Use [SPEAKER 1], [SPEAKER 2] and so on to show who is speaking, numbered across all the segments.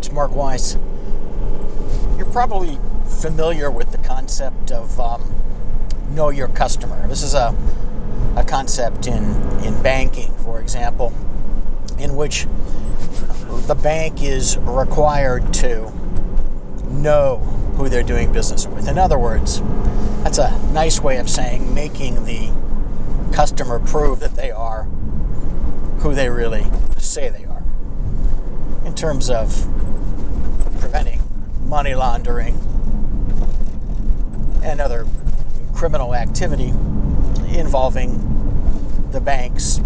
[SPEAKER 1] it's Mark Weiss. You're probably familiar with the concept of know your customer. This is a concept in banking, for example, in which the bank is required to know who they're doing business with. In other words, that's a nice way of saying making the customer prove that they are who they really say they are, in terms of preventing money laundering and other criminal activity involving the bank's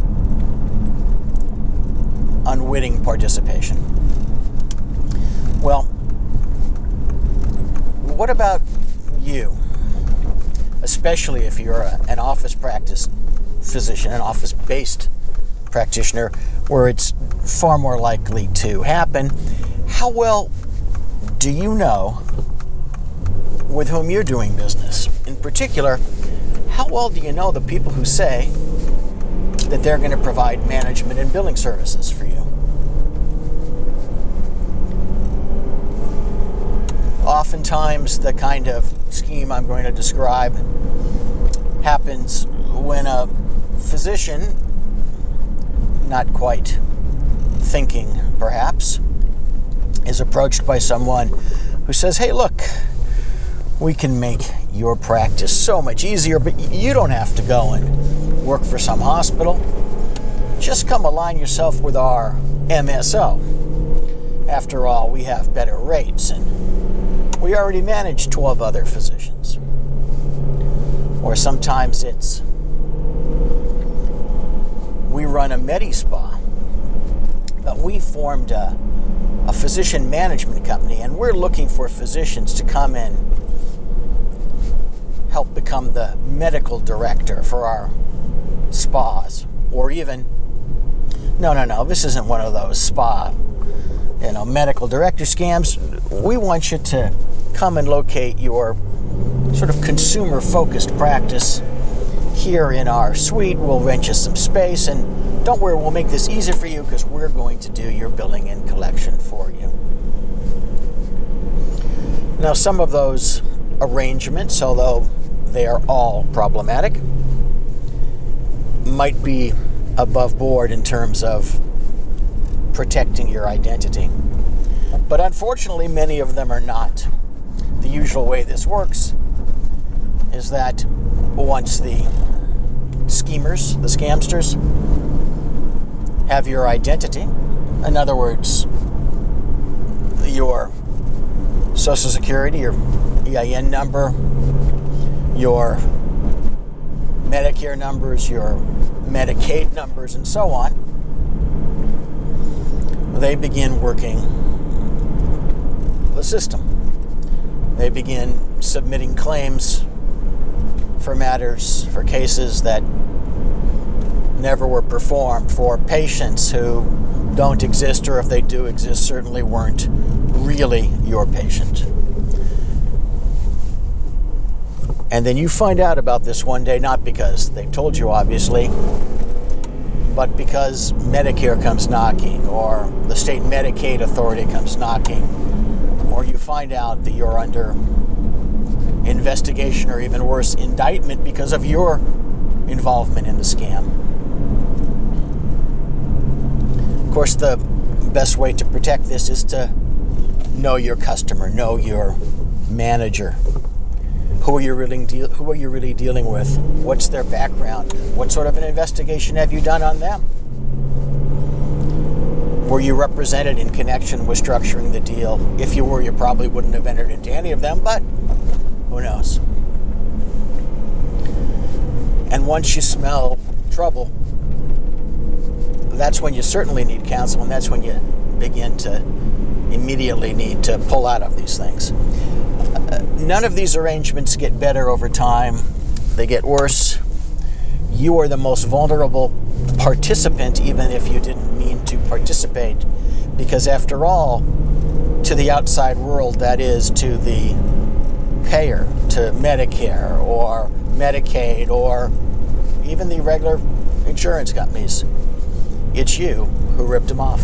[SPEAKER 1] unwitting participation. Well, what about you? Especially if you're an office practice physician, an office-based practitioner, where it's far more likely to happen. How well do you know with whom you're doing business? In particular, how well do you know the people who say that they're going to provide management and billing services for you? Oftentimes, the kind of scheme I'm going to describe happens when a physician, not quite thinking perhaps, is approached by someone who says, hey, look, we can make your practice so much easier, but you don't have to go and work for some hospital. Just come align yourself with our MSO. After all, we have better rates, and we already manage 12 other physicians. Or sometimes it's, we run a Medi-Spa, but we formed a physician management company, and we're looking for physicians to come in, help become the medical director for our spas. Or even, no, this isn't one of those spa, medical director scams. We want you to come and locate your sort of consumer-focused practice here in our suite. We'll rent you some space, and don't worry, we'll make this easy for you because we're going to do your billing and collection for you. Now, some of those arrangements, although they are all problematic, might be above board in terms of protecting your identity. But unfortunately, many of them are not. The usual way this works is that once the schemers, the scamsters, have your identity, in other words, your Social Security, your EIN number, your Medicare numbers, your Medicaid numbers, and so on, they begin working the system. They begin submitting claims for matters, for cases that never were performed, for patients who don't exist, or if they do exist, certainly weren't really your patient. And then you find out about this one day, not because they told you, obviously, but because Medicare comes knocking, or the state Medicaid authority comes knocking, or you find out that you're under investigation, or even worse, indictment because of your involvement in the scam. Of course, the best way to protect this is to know your customer, know your manager. Who are you really dealing with? What's their background? What sort of an investigation have you done on them? Were you represented in connection with structuring the deal? If you were, you probably wouldn't have entered into any of them, but who knows? And once you smell trouble, that's when you certainly need counsel, and that's when you begin to immediately need to pull out of these things. None of these arrangements get better over time. They get worse. You are the most vulnerable participant, even if you didn't mean to participate, because after all, to the outside world, that is, to the payer, to Medicare or Medicaid or even the regular insurance companies, it's you who ripped them off.